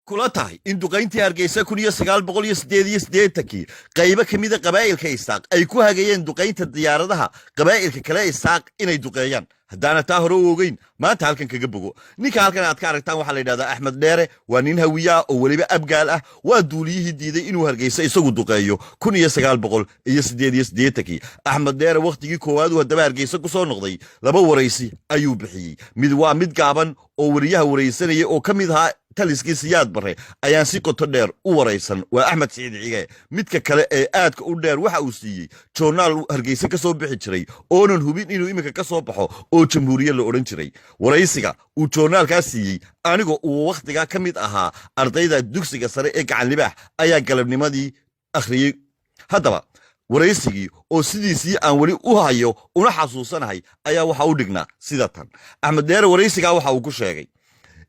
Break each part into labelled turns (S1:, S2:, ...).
S1: kula tahay in duqayntii hargeysa 1988 qaybo ka mid ah qabaa'ilka Isaaq ay ku hagayeen duqaynta diyaaradaha qabaa'ilka kale Isaaq inay duqeeyaan haddaana taa hore u ogeyn maanta halkan kaga bogo ninka halkan aad ka aragtaan waxa la yiraahdaa Axmed Dheere waa nin hawiya oo waliba abgaal ah waa duuliyihii diiday inuu hargeysa isagu duqeeyo 1988 Axmed Dheere waqtigii koowaad uu hadaba hargeysa ku soo noqday laba wareysi ayuu bixiyay mid waa mid gaaban oo wariyaha wareysanaya oo kamid ahaa taliskii siyaad bare ayaan si qoto dheer u wareysan waa Axmed Saciid Cige midka kale ee aadka u dheer waxa uu siiyay joornaal hargeysa ka soo bixi jiray oonan hubin inuu imika ka soo baxo oo jamhuuriyad la oran jiray wareysiga uu joornaalka siiyay aniga uu waqtiga kamid ahaa ardayda dugsiga sare ee gacan libaax ayaa galabnimadii akhriyay hadaba wareysigii oo sidiisii aan wali u hayo una xasuusanahay ayaa waxa u dhignaa sida tan Axmed Dheere wareysiga waxa uu ku sheegay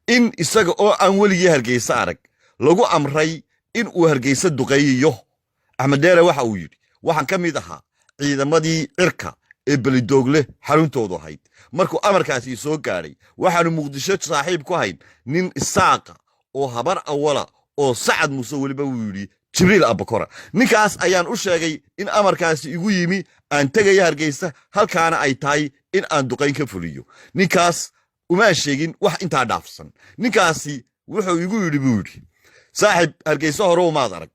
S1: in isaga oo aan weligii hargeysa arag lagu amray in uu hargeysa duqeeyo Axmed Dheere waxa uu yiri waxaan kamid ahaa ciidamadii cirka ee Balidoogle xaruntoodu ahayd markuu amarkaasi soo gaaray waxaanu Muqdisho saaxiib ku hayn nin Isaaq oo habar awala oo Sacad Muuse waliba uu yiri Jibriil Abakora ninkaas ayaan u sheegay in amarkaasi igu yimi aan tagay hargeysa halkaana ay tahay in aan duqeyn ka fuliyo ninkaas uma sheegin wax inta dhaafsan ninkaasi wuxuu igu yiri buuri saaxib hargeysa hore uma arag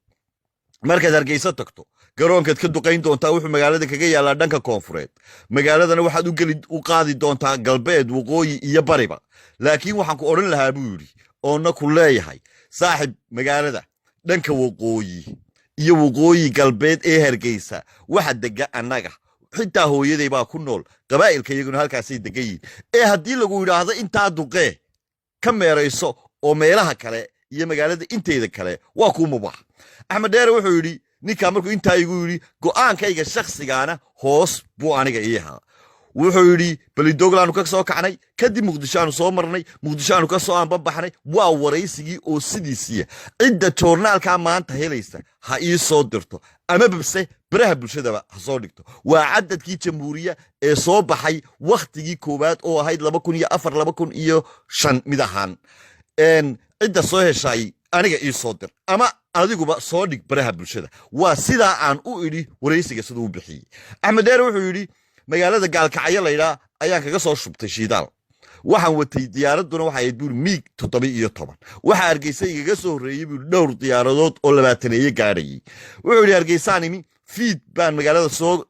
S1: markaad hargeysa tagto garoonkaad ka duqeyn doontaa wuxuu magaalada kaga yaalaa dhanka koonfureed magaaladana waxaad u qaadi doontaa galbeed waqooyi iyo bariba laakiin waxaan ku oran lahaa buuri oo ku leeyahay saaxib magaalada dhanka waqooyi iyo waqooyi galbeed ee hargeysa waxa dega anaga xitaa hooyaday baa ku nool qabaa'ilka iyaguna halkaasay degayiin ee haddii lagu yiraahdo intaa duqee ka meerayso oo meelaha kale iyo magaalada inteeda kale waa ku mubax Axmed Dheere wuxuu yiri ninka markuu intaa igu yiri go'aankayga shakhsigaana hoos buu aniga iyaha wuxuu yiri Balidoogle aanu ka soo kacnay kadib Muqdisho aanu soo marnay Muqdisho aanu ka soo aanbaxnay waa wareysigii oo sidiisii cidda joornaalka maanta helaysa ha ii soo dirto ama babse baraha bulshada ha soo dhigto waa cadadkii jamhuuriya ee soo baxay waqtigii koowaad oo ahayd 2004 mid ahaan cidda soo heshay aniga ii soo dir ama adiguba soo dhig baraha bulshada waa sida aan u idhi wareysiga sidoo u bixiyay Axmed Dheere wuxuu yiri magaalada gaalkacyo la yiraahdo ayaan kaga soo shubtay shidaal waxaan watay diyaaraduna waxa ay buur miig 17 waxa hargeysa igaga soo horeeyay buur dhowr diyaaradood oo 20 gaadhay wuxuu yiri hargeysaanimi fiid baan magaalada soo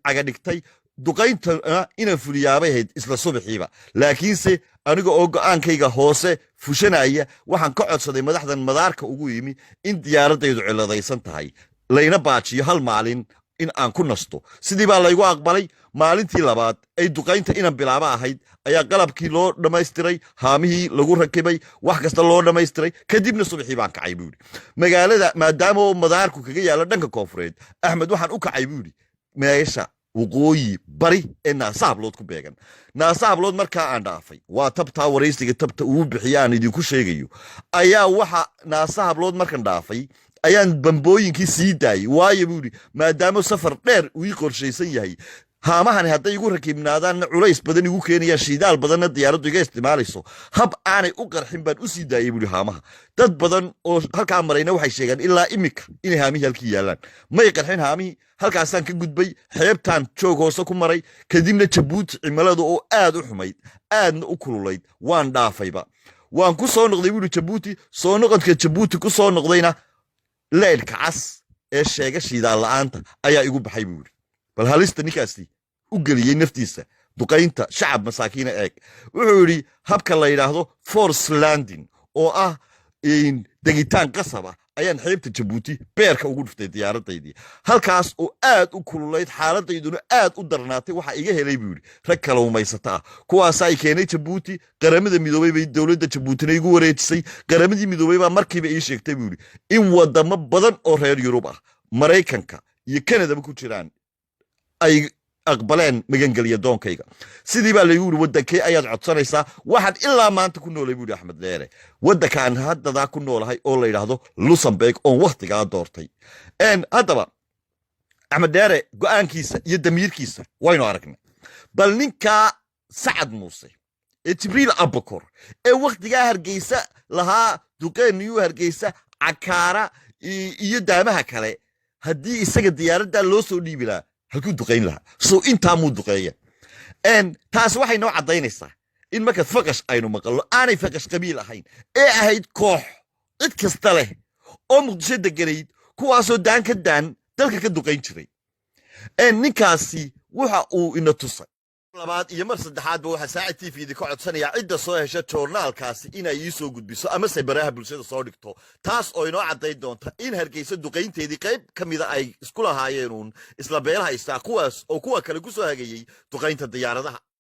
S1: caga dhigtay duqaynta ina fuliyaabay hayd isla subaxiiba laakiinse aniga oo go'aankayga hoose fushanaya waxaan ka codsaday madaxdan madaarka ugu yimi in diyaaradaydu ciladaysan tahay layna baajiyo hal maalin in aan ku nasto sidii baa laygu aqbalay maalintii labaad ay duqaynta inaan bilaaba ahayd ayaa qalabkii loo dhameystiray haamihii lagu rakibay wax kasta loo dhameystiray kadibna subaxii baan kacay buuri magaalada maadaama madaarku kaga yaalo dhanka koonfureed Axmed waxaan u kacay buuri meesha waqooyi bari ee Naasahablood ku beegan Naasahablood markaa aan dhaafay waa tabta wareysiga tabta uu bixiyaan idinku sheegayo ayaa waxa Naasahablood markaan dhaafay ayaan bambooyinkii sii daayay waayo buuri maadaama safar dheer uu qorsheysan yahay haamahani hadday igu rakibnaadaan culays badan igu keenaya shidaal badan diyaaraddu iga isticmaalayso hab aanay u qarxin baan u sii daayay buuri haamaha dad badan oo halka marayna waxay sheegaan ilaa imika inay haamihi halkii yaalaan may qarxin haamihi halkaasaan ka gudbay xeebtaan joog hoose ku maray kadibna Jabuuti cimiladu oo aad u xumayd aadna u kululayd waan dhaafayba waan ku soo noqday buuri Jabuuti soo noqodka Jabuuti ku soo noqdayna leelka cas ee sheega shidaal la'aanta ayaa igu baxay buuri bal halista ninkaasi u galiyay naftiisa duqaynta shacab masaakiina eeg wuxuu yiri habka la yiraahdo force landing oo ah in degitaan qasaba ayaan xeebta Jabuuti beerka ugu dhuftay diyaaradaydii halkaas oo aad u kululayd xaaladayduna aad u darnaatay waxa iga helay buuri rag kale umaysata kuwaas ay keenay Jabuuti qaramada midoobay bay dawladda Jabuutina igu wareejisay qaramadii midoobay baa markiiba ii sheegtay buuri in wadamo badan oo reer Yurub ah Mareykanka iyo Canada ku jiraan ay aqbaleen magangeliya doonkayga sidii baa laygu yiri wadankay ayaad codsanaysaa waxaan ilaa maanta ku noolay buuri Axmed Dheere wadankan hadda ku noolahay oo la yiraahdo Luxembourg oo waqtiga doortay hadaba Axmed Dheere go'aankiisa iyo damiirkiisa waynu aragnay bal ninka Sacad Muuse Jibriil Abakor waqtiga hargeysa lahaa duqeen niyuu hargeysa cakaara iyo daamaha kale haddii isaga diyaaraddaa loo soo dhiibi lahaa halkuu duqayn lahaa so intaa muu duqeeya taas waxay noo caddaynaysaa in marka faqash aynu maqallo aanay faqash qabiil ahayn ee ahayd koox cid kasta leh oo muqdisho deganayd kuwaasoo daan ka daan dalka ka duqayn jiray ninkaasi waxa uu ina tusay labaad iyo mar saddexaadba waxaa saacid t v ka codsanayaa cidda soo hesha joornaalkaasi inay ii soo gudbiso amase baraha bulshada soo dhigto taas oo inoo caddayn doonta in hargeysa duqaynteedii qayb ka mida ay isku lahaayeenuun isla beelaha istaa kuwaas oo kuwa kale ku soo hagayey duqaynta diyaaradaha